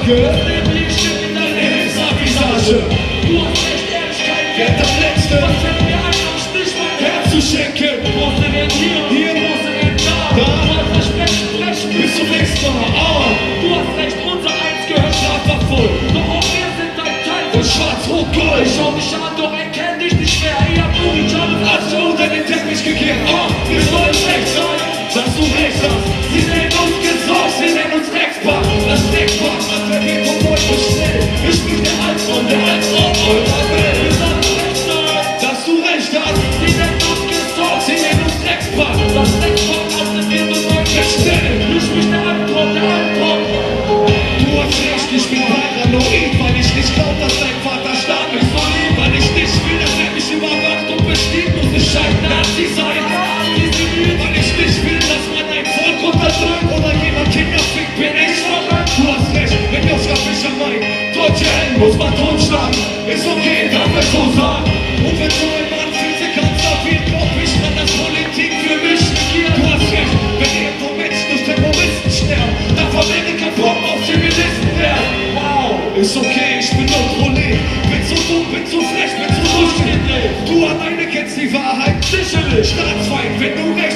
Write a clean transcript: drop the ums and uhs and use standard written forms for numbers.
Marke, nämlich steht in deiner Hälfte-Visage. Du hast recht, Ehrlichkeit, wer das Letzte, was fällt mir ein, anstich mein Herz zu schenken. Wo sind wir hier, wo sind wir da? Du hast Versprechen brechen, bis zum nächsten Mal. Du hast recht, unser Eins gehört einfach voll. Doch auch wir sind ein Teil von Schwarz-Rot-Gold. Ich schau mich an, doch erkenn dich nicht mehr. Ihr habt nur die Jump Asche unter den Teppich gekehrt. Wir sollen recht sein, dass du recht hast. Sie nennen uns gesorgt, sie nennen uns Dreckspack. Das Dreckspack, das vergeht von euch so schnell. Ich bin der Altmann, der Altmann eurer Welt. Wir sollen recht sein, dass du recht hast. Sie nennen uns gesorgt, sie nennen uns Dreckspack. Das Dreckspack, das sind wir so neu gestellt. Ich bin der Albtraum, der Albtraum. Du hast recht, ich bin paranoid, weil ich nicht glaub, dass dein Vater stark ist. So lieb, weil ich nicht will, dass er mich überwacht und bestimmt, muss ich scheint Nazi sein. Weil ich nicht will, dass man ein Volk unterdrückt oder jemand Kinder fickt, bin ich verrückt. Du hast recht, wenn Joschka Fischer meint, deutsche Helden muss man totschlagen. Ist okay, darf ich so sagen. Und wenn so ein Mann Vizekanzler wird, glaub ich, kann das Politik für mich regieren. Du hast recht, wenn irgendwo Menschen durch Terroristen sterben, darf Amerika Bomben auf Zivilisten werden. Wow, ist okay, ich bin kontrolliert. Bin zu dumm, bin zu frech, bin zu durchgedreht. Du alleine kennst die Wahrheit, sicherlich. Staatsfeind, wenn du recht